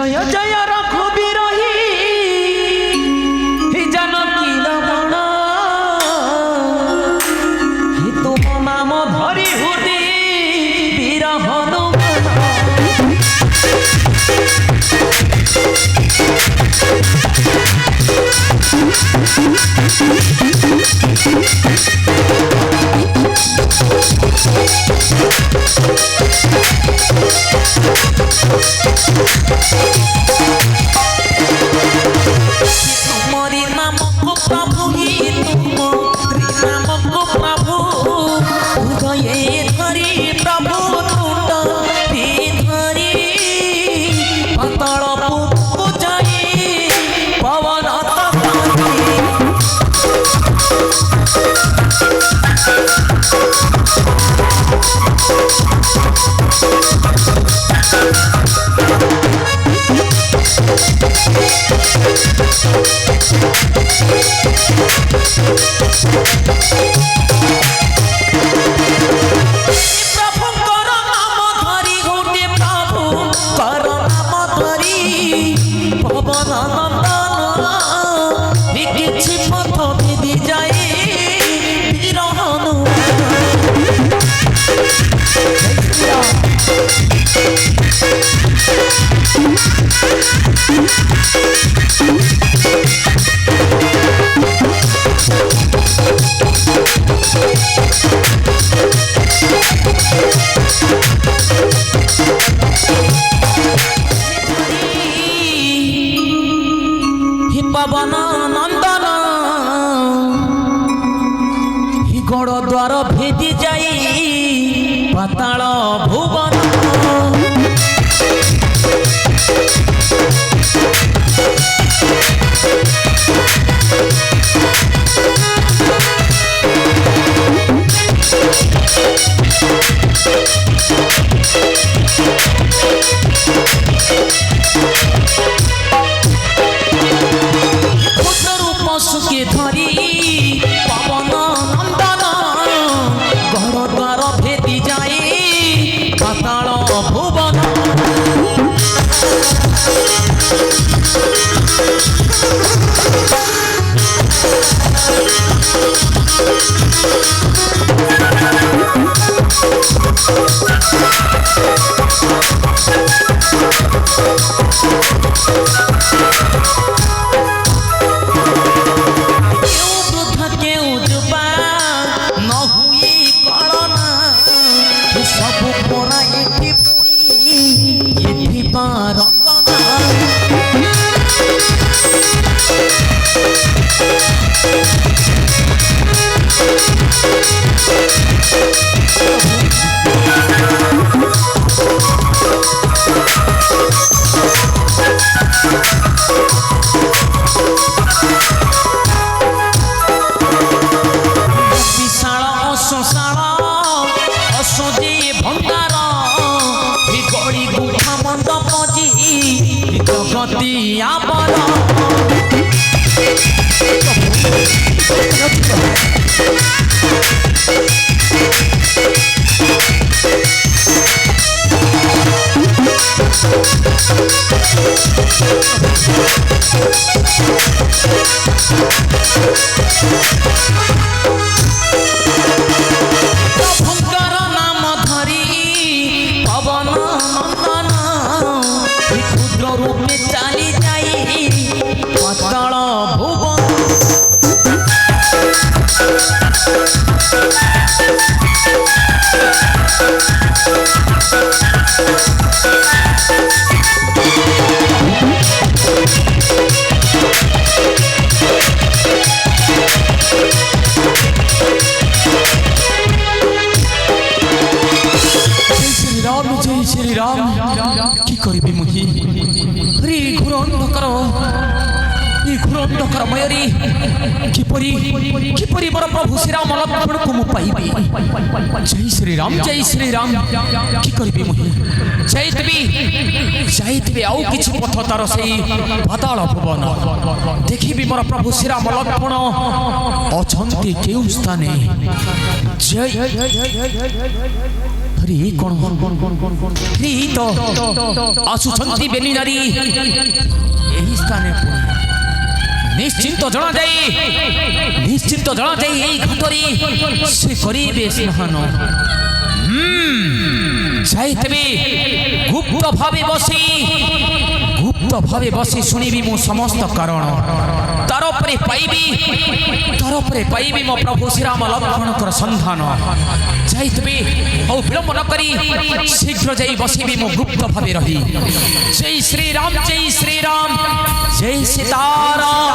जय जय रघुबीर ही जानकी रमण ही तुम नाम धरी हुदी वीर हनुमान। तुम्हारी नाम को प्रभु ही तुम्हारी नाम को प्रभु उदय धरी प्रभु तुंड भी धरी पतल पूजाई पवन पवन नंदन ही गड़ द्वार भेदी जाई पाताल भुवन। सुखे धरी पवन नंदन घर द्वार भेदी जाए पाताल भुवन। प्रभुकर नाम धरी पवन नंदन क्षुद्र रूपे चली जाई पाताल भुवन। जय श्री राम कि करिबी मुहि रे घोर अंधकार ये घोर अंधकार मयरी किपरि किपरि बर प्रभु श्री राम लक्ष्मण को मु पाइबी। जय श्री राम कि करिबी मुहि जाइतबी आउ किछि पथ तार सेई पाताल भुवन देखिबी मोर प्रभु श्री राम लक्ष्मण अछंती केउ स्थाने। जय रे कौन रे तो आसुछंती बेली नारी एही स्थाने निश्चिंत जना जाई एई घाटरी से करिबे स्नान जाइतबे गुप्त भावे बसी शुणिबी मु समस्त कारण तार परे पाइबी मो प्रभु श्रीराम लक्ष्मणकर संधान जाइतबे औ विलंब न करी शीघ्र जाई बसिबी मो गुप्त भावे रही। जय श्री राम जय सीताराम।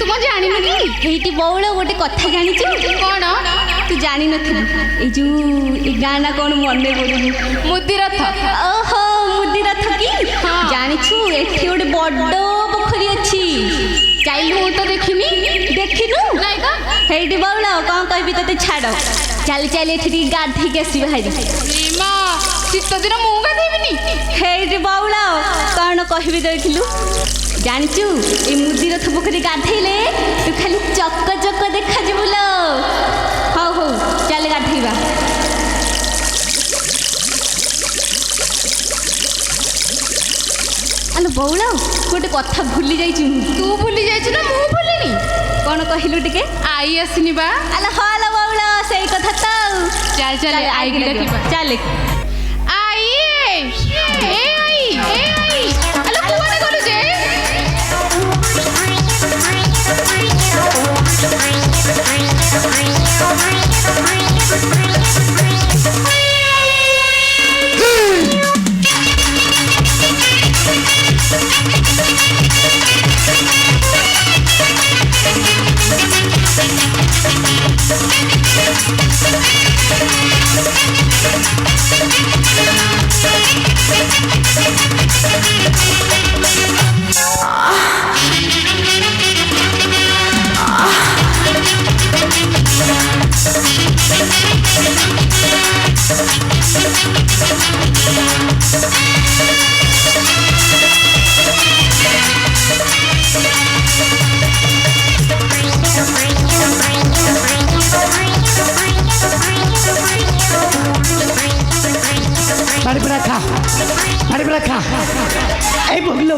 हेटी बौल गोटे कथा जानी कौन तू जानी नथिलु गाना कौन मन पड़ू मुदिरथ ओहो मुदिरथ की जानी एठी गोटे बड़ पोखरी अच्छी चाइलु तो देखिनी देखिनु नहीं तो हेटी बौल कौन कहबी तते छाड़ चल चल एठी गाधी के आसी बाहरी रीमा शीत दिन मु गाधेबिनी हेटी बौल कौन कहबी देखिलु जानिचु ए मुदिरथ पोखरी गाधेले तू खाली चक चक देखा जिबु लो हो हो चल गाधेबा आलो बौला गोटे कथा भूली जाइछु तू भूली जाइछु ना मु भूलिनी कौन कहिलु टिके आई आसिनी बा आलो हालो बौला ସେଇ କଥା ତ ଚାଲ ଚାଲ ଆଈକି ଡାକିବା। ଚାଲେ ଆଈ ଏ ଆଈ ଆଲୋ କୁଆଡେ ଗଲୁ ଯେ? বাড়ি পড়া খা বাড়ি পড়া খা এই বললো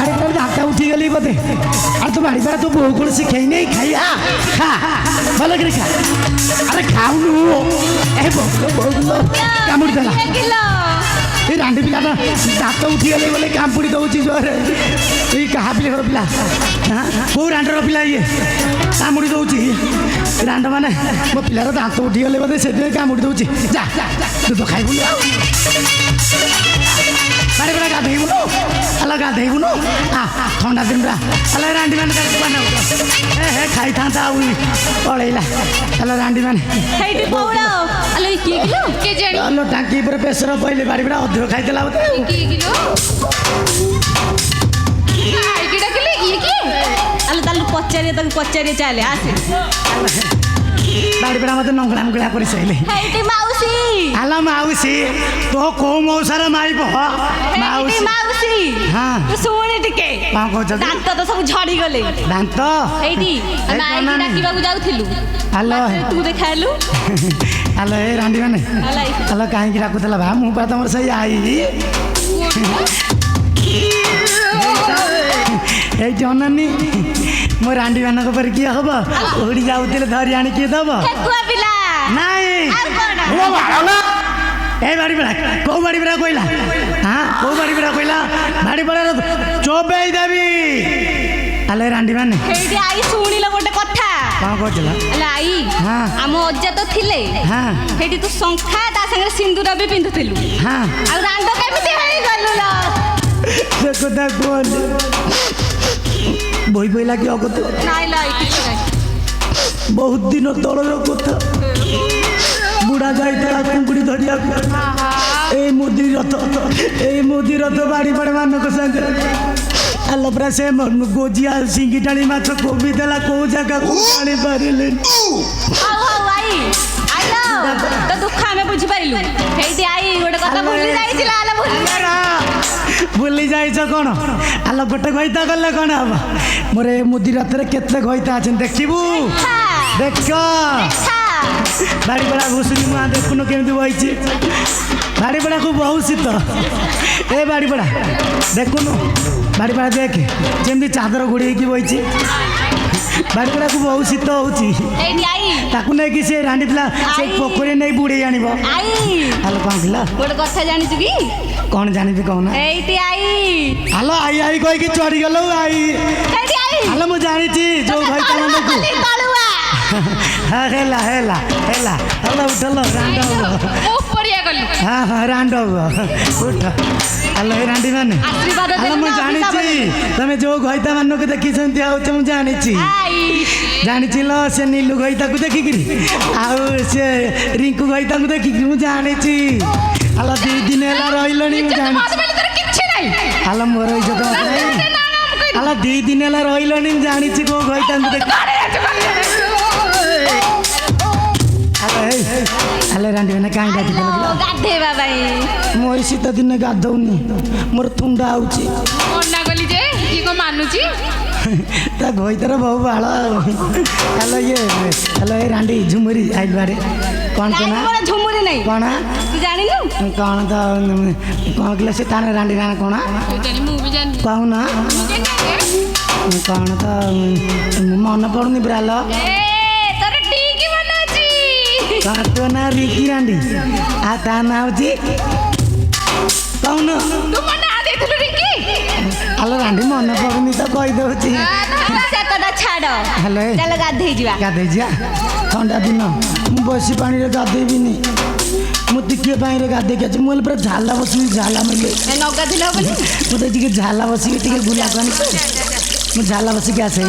আরে তোর দাঁতটা উঠে গেলি বোধে আর তো বাড়ি পড়া তো বউ করে শিখাই নেই খাই খা ভালো করে খা আরে খাওনু এই বললো কামড় দেলা এই রান্ডি পিলাটা দাঁত উঠি গেলে বলে কামড়ি দଉଛି জোরে এই কাহা ପିଲା ଘର ପିଲା କୋଉ ରାଣ୍ଡର ପିଲା ଇଏ କାମୁଡ଼ି ଦଉଛି ରାଣ୍ଡ ମାନେ ମୋ ପିଲାର ଦାନ୍ତ ଉଠିଗଲେ ବୋଧେ ସେଥିପାଇଁ କାମୁଡ଼ି ଦଉଛି ଯା ତୁ ତ ଖାଇବୁନି ଆଉ ବାড়ি বেড়া গাধেইবুনো আলো গাধেইবুনো ঠান্ডা দিনটা আলো রান্ডি মানে হে খাই থান্তা আউ পড়াইলা আলো রান্ডি মানে ହେଇଟି ବଉଳ ଆଲୋ ଏ କିଏ କିଲୋ কে জানি আলো টাঙ্কি উপরে প্রেসর পইলে বাড়ি বেড়া অধিক খাইদেলা বোধ কে কিলো আইকি ডাকিলে ইয়ে কি ଆଲୋ ତାହେଲେ ପଚାରିଏ ତାକୁ ପଚାରିଏ ଚାଲେ ଆସେ ବାড়ি বেড়া মতো নঙ্গলা মুগলা করে চাইলে ହେଇଟି ମାଉସୀ আলো মাউসি তো কোউ মৌসার মাইব ହେଇଟି মাউসি ମାଉସୀ ହଁ ତୁ ଶୁଣି ଟିକେ କଣ କହୁଛ କି? ଦାନ୍ତ ତ ସବୁ ଝଡ଼ିଗଲେ ଦାନ୍ତ ହେଇଟି ଆମେ ଆଇକି ଡାକିବାକୁ ଯାଉଥିଲୁ ଆଲୋ ତୁ ଦେଖାଇଲୁ ଆଲୋ ଏ ରାଣ୍ଡି ମାନେ ଆଲୋ ଆଲୋ କାହିଁକି ଡାକୁଥିଲା ବା ମୁଁ ପା ତମର ସେଇ ଆଇ এই জননী ମୋ ରାଣ୍ଡି ମାନଙ୍କ ପରେ କିଏ ହବ ଉଡ଼ି ଯାଉଥିଲେ ଧରି ଆଣି କିଏ ଦବ ଠେକୁଆ ପିଲା ନାଇଁ ଆଉ କଣ এই বাড়ি বেড়া কোউ বাড়ি বেড়া কইলা হ্যাঁ কোউ বাড়ি বেড়া কইলা বাড়ি বেড়ার চোবেই দেবি আলে রাଣ୍ଡି মানে ହେଇଟି ଆଇ ଶୁଣିଲ ଗୋଟେ କଥା କଣ କହୁଥିଲା ଆଲୋ ଆଇ ହଁ। ଆମ ଅଜା ତ ଥିଲେ ହଁ ହେଇଟି ତୁ ଶଙ୍ଖା ତା ସାଙ୍ଗରେ ସିନ୍ଦୁର ବି ପିନ୍ଧୁଥିଲୁ ହଁ ଆଉ ରାଣ୍ଡ କେମିତି ହେଇଗଲୁ ଲୋ ସେ କଥା କୁହନି বই বইলা কি অগত ନାଇଁ ନାଇଁ କିଛି ନାହିଁ ବହୁତ ଦିନ ତଳର କଥା ବୁଢ଼ା ଯାଇଥିଲା କୁଙ୍କୁଡ଼ି ଧରିବାକୁ ଏଇ ମୋଦି ରଥ ବାଡ଼ି ପଡ଼େ ମାନଙ୍କ ସାଙ୍ଗରେ ଆଲୋ ପରା ସେ ଗୋଜିଆ ସିଙ୍ଗି ଟାଣି ମାଛ କୋବି ଦେଲା କୋଉ ଜାଗାକୁ ଆଣି ପାରିଲେନି ହଉ ହଉ ଆଇ ଆଇଲୋ ତ ଦୁଃଖ ଆମେ ବୁଝିପାରିଲୁ ହେଇଟି ଆଇ ଗୋଟେ କଥା ଭୁଲି ଯାଇଥିଲା ଆଲୋ ଭୁଲି ଯାଇଛ କ'ଣ ଆଲୋ ଗୋଟେ ଘଇତା କଲେ କ'ଣ ହବ ମୋର ଏ ମୋଦି ରଥରେ କେତେ ଘଇତା ଅଛନ୍ତି ଦେଖିବୁ ଦେଖ ବାଡ଼ି ପଡ଼ା ଘୁଷୁରି ମା ଦେଖୁନୁ କେମିତି ବହିଛି ବାଡ଼ି ପଡ଼ାକୁ ବହୁତ ଶୀତ ଏ ବାଡ଼ି ପଡ଼ା ଦେଖୁନୁ ବାଡ଼ି ପଡ଼ା ଦେଖେ ଯେମିତି ଚାଦର ଘୋଡ଼େଇକି ବହିଛି ବାଡ଼ି ପଡ଼ାକୁ ବହୁତ ଶୀତ ହେଉଛି ହେଇଟି ଆଇ ତାକୁ ନେଇକି ସେ ରାଣ୍ଡି ପିଲା ସେ ପୋଖରୀ ନେଇ ବୁଡ଼େଇ ଆଣିବ ଆଇ ଆଲୋ କ'ଣ ଥିଲା ଗୋଟେ କଥା ଜାଣିଛୁ କି କ'ଣ ଜାଣିବି କହୁନା ହେଇଟି ଆଇ ଆଲୋ ଆଇ ଆଇ କହିକି ଚଢ଼ିଗଲୁ ଆଇ ହେଇଟି ଆଇ ଆଲୋ ମୁଁ ଜାଣିଛି ଯୋଉ ଘଇତା ମାନଙ୍କୁ ତଳୁଆ ହେଲା ହେଲା ହେଲା ହଲ ଉଠଲ ରାଣ୍ଡ ହବ উপরিয়া গলু ହଁ ହଁ ରାଣ୍ଡ ହବ ଉଠ ଆଲୋ ଏ ରାଣ୍ଡି ମାନେ ଆଶୀର୍ବାଦ ଆଲୋ ମୁଁ ଦେଲୁ ନା ଜାଣିଛି ତମେ ଯୋଉ ଘଇତା ମାନଙ୍କୁ ଦେଖି ସେମିତି ହଉଛ ମୁଁ ଜାଣିଛି ଆଇ ଜାଣିଥିଲ ସେ ନୀଲୁ ଘଇତାକୁ ଦେଖିକିରି ଆଉ ସେ ରିଙ୍କୁ ଘଇତାକୁ ଦେଖିକି ମୁଁ ଜାଣିଛି ଆଲୋ 2 ଦିନ ହେଲା ରହିଲଣି ମୁଁ ଜାଣିଛି মত বলে তোর কিচ্ছু নাই ଆଲୋ ମୋର ଇଜ୍ଜତ ଆଲୋ 2 ଦିନ ହେଲା ରହିଲଣି ମୁଁ ଜାଣିଛି କୋଉ ଘଇତାଙ୍କୁ ଦେଖି ଆଲୋ ରାଣ୍ଡି ମାନେ କାହିଁ ଡାକିଦେଲ ଗାଧେଇବା ପାଇଁ ମୋର ଶୀତ ଦିନେ ଗାଧଉନି ମୋର ଥଣ୍ଡା ହେଉଛି মন্না গলি যে কি কো মানুছি ତା ଘଇତାର ବହୁ ବାଳ ହ୍ୟାଲୋ ହ୍ୟାଲୋ ଏ ରାଣ୍ଡି ଝୁମୁରି ଆଇଲ ବାରେ କ'ଣ କାଇଁ କେନା ମୋର ଝୁମୁରି ନାହିଁ କ'ଣ ତୁ ଜାଣିନୁ କ'ଣ ତ କ'ଣ କିଲୋ ସେ ତାର ରାଣ୍ଡି ନା କ'ଣ জানি মু বি জানি କହୁନା କ'ଣ ତ ମନେ ପଡ଼ୁନି ପୁରା ଲୋ এ তোর ঠিকই মনে আছে ତୋ ନାଁ ରିକି ରାଣ୍ଡି ଆଉ ତା ନାଁ ହଉଛି କହୁନ ତୁ ମୋ ନାଁ ଦେଇଥିଲୁ ରିଙ୍କି ଆଲୋ ରାଣ୍ଡି ମନେ ପଡୁନି ତ କହିଦେଉଛି ସେ କଥା ଛାଡ଼ ହେଲେ ଚାଲ ଗାଧେଇ ଯିବା ଗାଧେଇ ଯିବା ଥଣ୍ଡା ଦିନ ମୁଁ ବସି ପାଣିରେ ଗାଧେଇବିନି ମୁଁ ଟିକିଏ ପାଣିରେ ଗାଧେଇକି ଅଛି ମୁଁ ହେଲେ ପୁରା ଝାଲା ବସିକି ଝାଲା ମିଳେ ନ ଗାଧେଇଲେ ହବନି ମୋତେ ଟିକେ ଝାଲା ବସିକି ଟିକେ ଗୁଲା କନି ମୁଁ ଝାଲା ବସିକି ଆସେ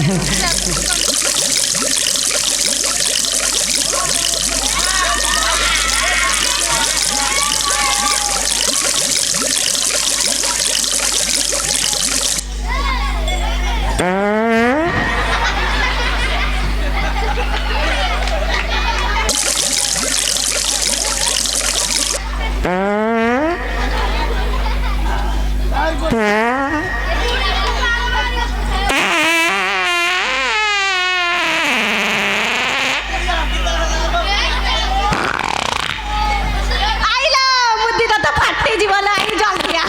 ଆଇଲା ମୁଦିଟା ତ ଫାଟିଯିବ ନା ଆଇ ଜଲ୍ଦି ଆ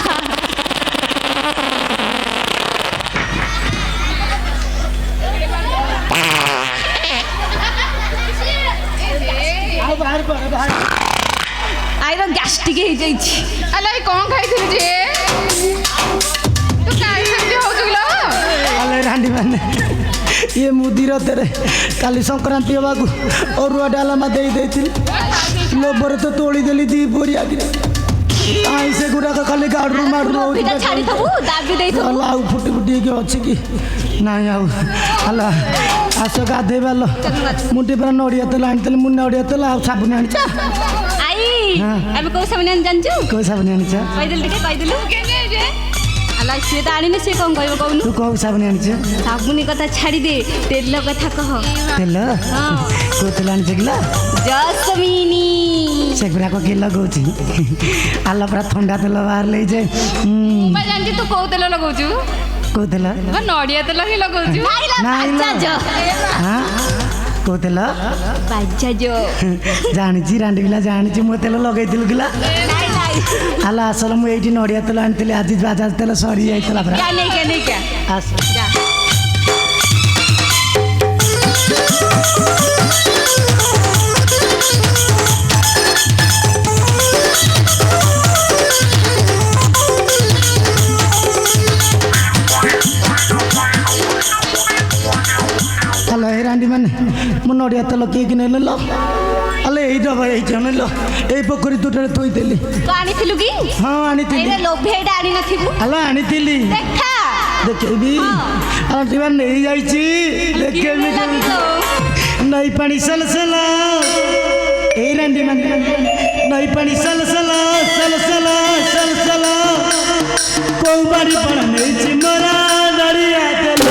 ଆଇର ଗ୍ୟାଷ୍ଟ୍ରିକ୍ ହେଇଯାଇଛି ଆଲୋ ଏ କ'ଣ ଖାଇଥିଲୁ ଯେ ତୁ କାହିଁ ସେମିତି ହଉଛୁ କିଲୋ ଆଲେ ରାଣ୍ଡି ମାନେ ଇଏ ମୁଦିର ତେରେ କାଲି ସଂକ୍ରାନ୍ତି ହେବାକୁ ଅରୁଆ ଡାଲମା ଦେଇଥିଲି ଲୋଭରେ ତ ତୋଳିଦେଲି ଦି ପରିଆକିରେ କାହିଁ ସେଗୁଡ଼ାକ ଖାଲି ଗାଡ଼ରୁ ମାଡ଼ରୁ ପିଠା ଛାଡ଼ିଥବୁ ଦାବି ଦେଇଥବୁ ହେଲା ଆଉ ଫୁଟି ଫୁଟି ହେଇକି ଅଛି କି ନାଇଁ ଆଉ ହେଲା ଆସ ଗାଧେଇବାଲ ମୁଁ ଟିକେ ପୁରା ନଡ଼ିଆ ତେଲ ଆଣିଥିଲି ମୁଁ ନଡ଼ିଆ ତେଲ ଆଉ ସାବୁନ ଆଣିଛ ଆଇ ହଁ। ଏବେ କୋଉ ସାବୁନ ଆଣି ଜାଣିଛୁ କୋଉ ସାବୁନ ଆଣିଛ କହିଦେଲୁ ଟିକେ କହିଦେଲୁ ଆଲା ସିଏ ତ ଆଣିନି ସିଏ କ'ଣ କହିବ କହୁନୁ ତୁ କୋଉ ସାବୁନ ଆଣିଛ ସାବୁନି କଥା ଛାଡ଼ି ଦେ ତେଲ କଥା କହ ତେଲ ହଁ କୋଉ ତେଲ ଆଣିଛ କିଲୋ ଜସ୍ମିନି ସେଗୁଡ଼ାକ କିଏ ଲଗାଉଛି ଆଲ ପୁରା ଥଣ୍ଡା ତେଲ ବାହାରିଲେ ଯେ ମୁଁ ବା ଜାଣିଛି ତୁ କୋଉ ତେଲ ଲଗଉଛୁ କୋଉ ତେଲ ବା ନଡ଼ିଆ ତେଲ ହିଁ ଲଗଉଛୁ ଆଇଲା ନାଇଁ ଲୋ। ବାଜାଜ ହଁ କୋଉ ତେଲ ବାଜାଜ ଜାଣିଛି ରାଣ୍ଡି ପିଲା ଜାଣିଛି ମୁଁ ତେଲ ଲଗେଇଥିଲି କିଲା ନାଇଁ ନାଇଁ ଆଲ ଆସଲ ମୁଁ ଏଇଠି ନଡ଼ିଆ ତେଲ ଆଣିଥିଲି ଆଜି ବାଜାଜ ତେଲ ସରି ଯାଇଥିଲା ପୁରା क्या नहीं क्या नहीं क्या ଆସ जा ହ୍ୟାଲୋ ଏ ରାଣ୍ଡି ମାନେ ମୁଁ ନଡ଼ିଆ ତେଲ କିଏ ନେଲେ ଲ ଆଲେ ଏଇ ଡବା ଏଇଠି ନେଲ ଏଇ ପୋଖରୀ ତୁଟରେ ଥୋଇଥିଲି तू आनी थिलु की ହଁ ଆଣିଥିଲି एरे लोभेटा आनी नथिबु ହ୍ୟାଲୋ ଆଣିଥିଲି देखा ଦେଖେଇବି ଆଣ୍ଟି ମାନେ ନେଇଯାଇଛି ଦେଖେଇବି କେମିତି ନଈ ପାଣି ସଲସଲ ଏଇ ରାଣ୍ଡି ମାନେ ନଈ ପାଣି ସଲସଲ ସଲସଲ ସଲସଲ କୋଉ ବାଡ଼ି ପାଣ ନେଇଛି ମରା ନଡ଼ିଆ ତେଲ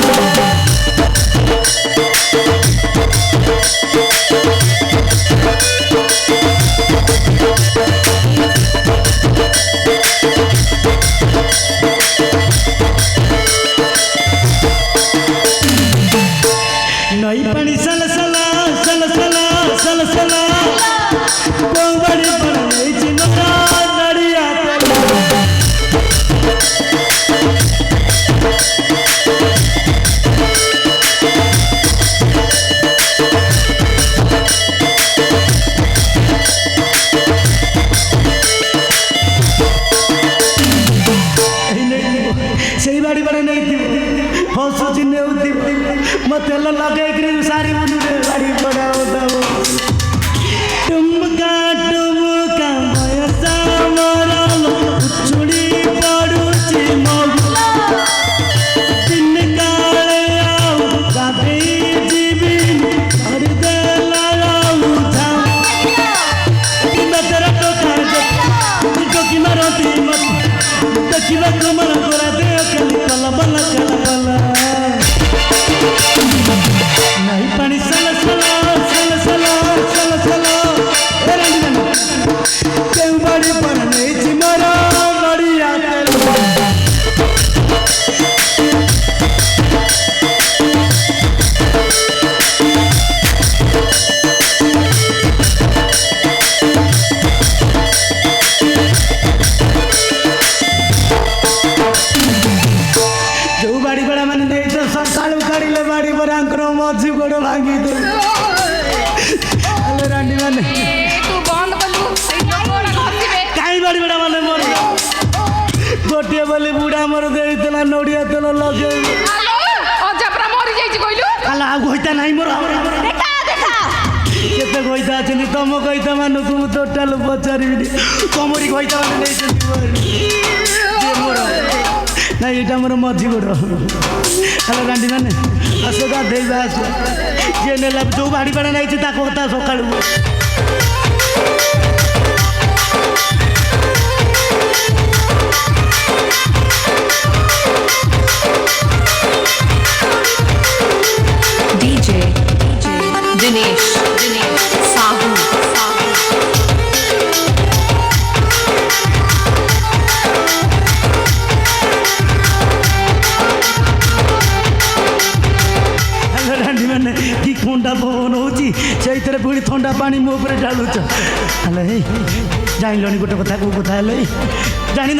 नई पानी सलसल सलसल सलसल कोंबड़ी पर नहीं चिन्हता नड़िया ସେଇ ବାଡ଼ି ବାଡ଼ି ନେଇଥିବ ହସୁଛି ନେଉଥିବ ମୋ ତେଲ ଲଗେଇକିରି ସାରି ମୁଣ୍ଡରେ ବାଡ଼ି ପଡ଼ାଉ ଦବ ଟୁମକା ଟୁମକା ବୟସ ମୋର ଉଛୁଳି ପଡ଼ୁଛି ମୋ ଦିନ କାଳେ ଆଉ ଗାଧେଇ ଯିବି କରିଦେଲା ଆଉ ବେତର ଟୋକା ଟୋକି ମାରନ୍ତି ମତେ ଦେଖିବାକୁ ମନ କରା ଦେହ ଖାଲି କଲ ବଲ କଲ ବଲ ନଈ ପାଣି ସଲ ସଲ ସଲ ସଲ ସଲ ସଲ କେଉଁ ବାଡ଼ି પર ନେଇଛି ମୋର ନଡ଼ିଆ ତେଲ ଯୋଉ ବାଡ଼ି ଗଡ଼ା ମାନେ ନେଇଛ ସକାଳୁ କାଢ଼ିଲେ ବାଡ଼ି ପରାଙ୍କର ମଝି ଗୋଡ଼ ଭାଙ୍ଗି ଦେଲେ ରାଣ୍ଡି ମାନେ ବୋଲି ବୁଢ଼ା ମୋର ଦେଇଥିଲା ନଡ଼ିଆ ତେଲ ଲଗେଇବି ଆଲୋ ଅଜା ପୁରା ମରି ଯାଇଛି କହିଲୁ ଆଲୋ ଆଉ ଘଇତା ନାହିଁ ମୋର ଦେଖା ଦେଖା କେତେ ଘଇତା ଅଛନ୍ତି ତମ ଘଇତା ମାନଙ୍କୁ ମୁଁ ଟୋଟାଲ ପଚାରିବିନି ତମରି ଘଇତା ମାନେ ନେଇଛନ୍ତି ମୋର ନାଇଁ ଏଇଟା ମୋର ମଝି ଗୋଡ଼ ହ୍ୟାଲୋ ରାଣ୍ଡି ମାନେ ଆସ ଗାଧେଇବା ଆସ ଯିଏ ନେଲା ଯୋଉ ବାଡ଼ି ପାଡ଼ା ନେଇଛି ତାକୁ କଥା ସକାଳୁ DJ Dinesh Sahu ହ୍ୟାଲୋ ରାଣ୍ଡି ମାନେ କି ଥଣ୍ଡା ପବନ ହେଉଛି ସେଇଥିରେ ପୁଣି ଥଣ୍ଡା ପାଣି ମୋ ଉପରେ ଢାଳୁଛ ହ୍ୟାଲୋ ହେଇ ଜାଣିଲଣି ଗୋଟେ କଥା କେଉଁ କଥା ହେଲେ ଜାଣିନ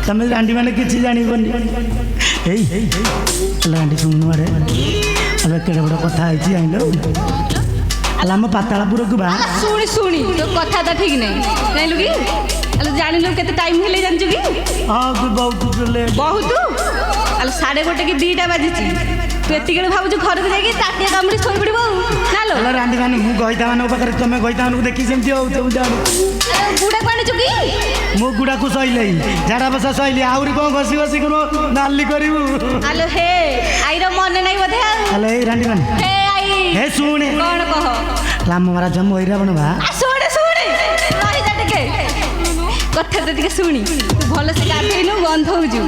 ତମେ ରାଣ୍ଡି ମାନେ କିଛି ଜାଣିବନି ଏଇ ହ୍ୟାଲୋ ରାଣ୍ଡି ଶୁଣୁ ଆଡ଼େ ଏବେ କେଡ଼େ ବଡ଼ କଥା ହେଇଛି ଜାଣିଲ ହେଲେ ଆମ ପାତାଳପୁରକୁ ବା ଶୁଣି ଶୁଣି ତୋ କଥାଟା ଠିକ ନାହିଁ ଜାଣିଲୁ କି ଆଲୋ ଜାଣିଲୁ କେତେ ଟାଇମ ହେଲେ ଜାଣିଛୁ କି ହଁ ତୁ ବହୁତ ବହୁତ ଆଲୋ 1:30 କି 2ଟା ବାଜିଛି ତୁ ଏତିକି ଭାବୁଛୁ ଘରକୁ ଯାଇକି ତାଟିଆ କାମୁଡ଼ି ଶୋଇପଡ଼ିବ ଆଉ ନାଲୋ ହେଲେ ରାଣ୍ଡି ମାନେ ମୁଁ ଗଇତା ମାନଙ୍କ ପାଖରେ ତମେ ଗଇତା ମାନଙ୍କୁ ଦେଖି ସେମିତି ହଉଛ ମୁଁ ଜାଣୁ ବୁଢ଼ାକୁ ଆଣିଛୁ କି ମୁଁ ଗୁଡ଼ାକୁ ସଇଲେ ଝାଡ଼ା ବସା ସଇଲି ଆହୁରି କ'ଣ ଘଷି ଘଷି କରୁ ନାଲି କରିବୁ ଆଲୋ ହେ ଆଇର ମନେ ନାହିଁ ବୋଧେ ଆଉ ହେଲେ ଏଇ ରାଣ୍ଡି ମାନେ ହେ ଆଇ ହେ ଶୁଣେ କ'ଣ କହ ରାମ ମହାରାଜ ମହିରାବଣ ବା ଶୁଣେ ଶୁଣେ ରହିଯା ଟିକେ କଥାଟା ଟିକେ ଶୁଣି ତୁ ଭଲସେ ଗାଧେଇନୁ ଗନ୍ଧ ହଉଛୁ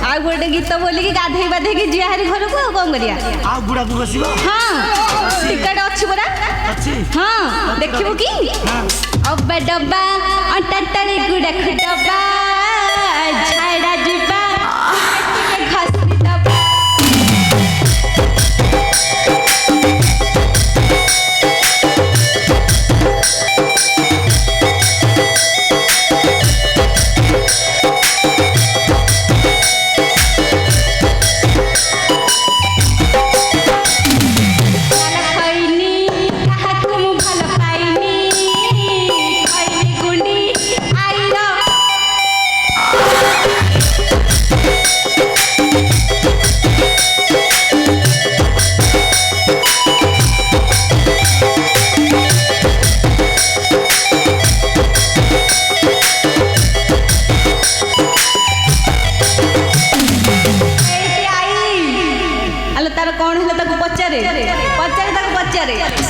ଆଉ ଗୋଟେ ଗୀତ ବୋଲିକି ଗାଧେଇ ବାଧେଇକି ଯିବା ହାରି ଘରକୁ ଆଉ କ'ଣ କରିବା ଆଉ ଗୁଡ଼ାକୁ ବସିବ ହଁ ଟିକେଟ ଅଛି ପରା ଅଛି ହଁ ଦେଖିବୁ କି ଅବା ଡବା ଅଣ୍ଟାଟାରେ ଗୁଡ଼ାକୁ ଡବା ଝାଡ଼ା ଯିବା ଟିକେ ଘଷି ଦବା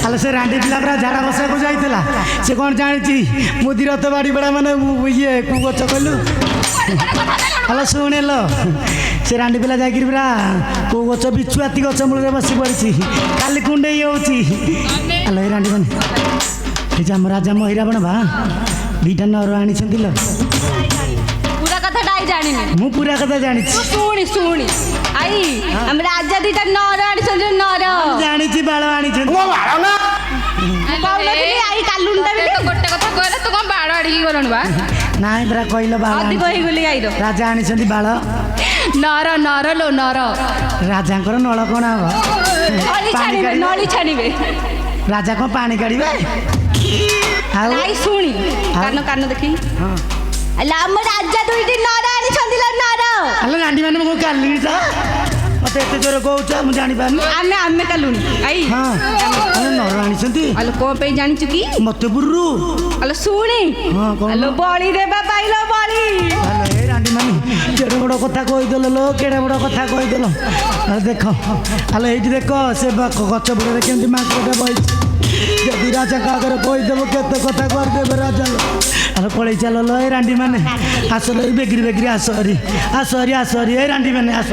ହେଲେ ସେ ରାଣ୍ଡି ପିଲା ପୁରା ଝାଡ଼ା ବସାକୁ ଯାଇଥିଲା ସେ କ'ଣ ଜାଣିଛି ମୁଦି ରଥ ବାଡ଼ି ବେড়ା ମାନେ ଇଏ କେଉଁ ଗଛ କହିଲୁ ହେଲୋ ଶୁଣିଲ ସେ ରାଣ୍ଡି ପିଲା ଯାଇକିରି ପୁରା କେଉଁ ଗଛ ବିଛୁଆତି ଗଛ ମୂଳରେ ବସି ପଡ଼ିଛି କାଲି କୁଣ୍ଡେଇ ହେଉଛି ହେଲୋ ଏଇ ରାଣ୍ଡି ମାନେ ଠିକ ଆମ ରାଜା ମହିରାବଣ ବା 2ଟା ନର ଆଣିଛନ୍ତି ଲୋ ପୁରା କଥାଟା ଆଇ ଜାଣିନି ମୁଁ ପୁରା କଥା ଜାଣିଛି ଶୁଣି ଶୁଣି ଆଇ ଆମ ରାଜା 2ଟା ନର ଆଣିଛନ୍ତି ନର ଜାଣିଛି ବାଳ ଆଣିଛନ୍ତି କହୁନଥିଲି ଆଇ କାଲୁଣ୍ଡା ବି ଗୋଟେ କଥା କହିଲେ ତୁ କ'ଣ ବାଡ଼ ଆଡ଼ିକି ଗଲଣି ବା ନାଇଁ ପରା କହିଲ ବାଳ ଅଧିକ ହେଇଗଲି ଆଇର ରାଜା ଆଣିଛନ୍ତି ବାଳ ନର ନର ଲୋ ନର ରାଜାଙ୍କର ନଳ କ'ଣ ହବ ନଳି ଛାଣିବେ ନଳି ଛାଣିବେ ରାଜା କ'ଣ ପାଣି କାଢ଼ିବେ ଆଉ ଆଇ ଶୁଣି କାନ କାନ ଦେଖି ହଁ ଆଲା ଆମ ରାଜା 2ଟି ନର ଆଣିଛନ୍ତି ଲୋ ନର ହେଲେ ରାଣ୍ଡି ମାନେ ମୁଁ କାଲି ମତେ ଏତେ ଜୋର କହୁଛ ମୁଁ ଜାଣିପାରୁନି ଆମେ କାଲୁଣି ଆଇ ହଁ ହେଲେ ନର ଆଣିଛନ୍ତି ଆଲୋ କ'ଣ ପାଇଁ ଜାଣିଛୁ କି ମତେ ବୁରୁ ଆଲୋ ଶୁଣି ହଁ କଣ ଆଲୋ ବଳି ଦେବା ପାଇଲ ବଳି ହେଲେ ଏ ରାଣ୍ଡି ମାନେ କେଡ଼େ ବଡ଼ କଥା କହିଦେଲ ଲୋ କେଡ଼େ ବଡ଼ କଥା କହିଦେଲ ହେଲେ ଦେଖ ହେଲେ ଏଇଠି ଦେଖ ସେ ଗଛ ବୁଡ଼ରେ କେମିତି ମାଙ୍କଡ଼ଟା ବଇଛି ଯଦି ରାଜାଙ୍କ ଆଗରେ କହିଦେବ କେତେ କଥା କରିଦେବେ ରାଜା ଆରେ ପଳେଇ ଚାଲ ଲୋ ଏ ରାଣ୍ଡି ମାନେ ଆସ ଲୋ ବେଗିରି ବେଗିରି ଆସ ହରି ଏ ରାଣ୍ଡି ମାନେ ଆସ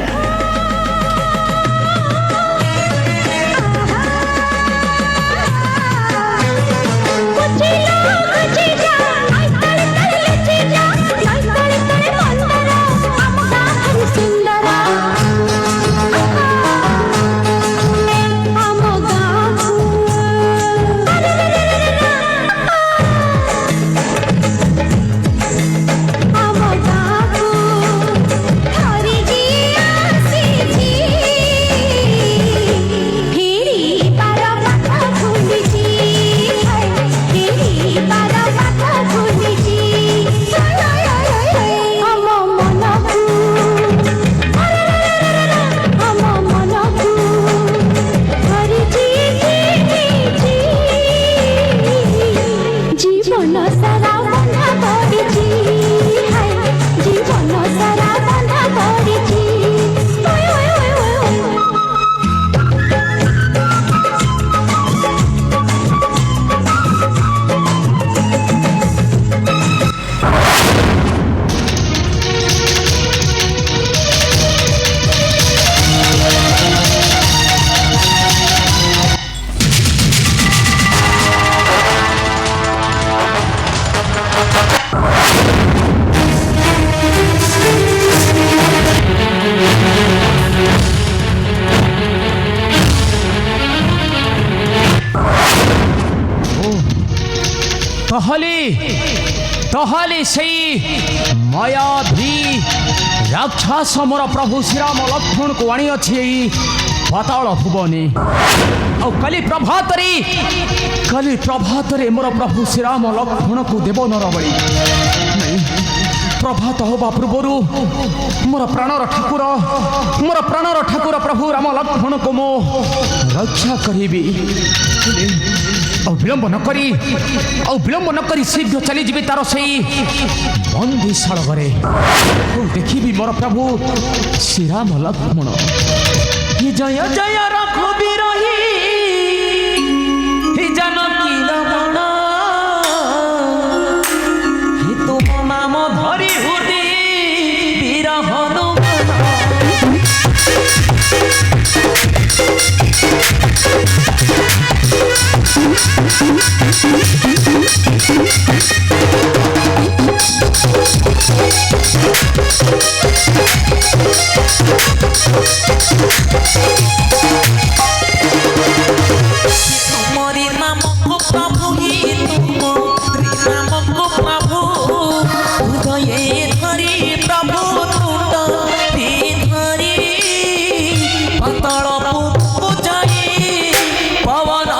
हरी जी তাহলে সেই মায়াভী রাক্ষস মোর প্রভু শ্রীরাম লক্ষ্মণকে আনিଅଛି এই পাতাଳ ভুবনে ଆଉ କାଲି ପ୍ରଭାତରେ ମୋର ପ୍ରଭୁ ଶ୍ରୀରାମ ଲକ୍ଷ୍ମଣକୁ ଦେବ ନରବଳି ନାଇଁ ପ୍ରଭାତ ହେବା ପୂର୍ବରୁ ମୋର ପ୍ରାଣର ଠାକୁର ପ୍ରଭୁ ରାମ ଲକ୍ଷ୍ମଣକୁ ମୁଁ ରକ୍ଷା କରିବି ଆଉ ବିଳମ୍ବ ନ କରି ଶୀଘ୍ର ଚାଲିଯିବି ତାର ସେଇ ବନ୍ଦିଶାଳ ଘରେ ଦେଖିବି ମୋର ପ୍ରଭୁ ଶ୍ରୀରାମ ଲକ୍ଷ୍ମଣ ଜୟ ଜୟ ରଘୁବୀର জানকী রমণ তুম নাম ধরি হুদি বীর হনুমান तुम्हारी नाम को प्रभु ही तुम्हारी नाम को प्रभु हृदय धरी प्रभु तुंड धरी पतल पूजाई पवन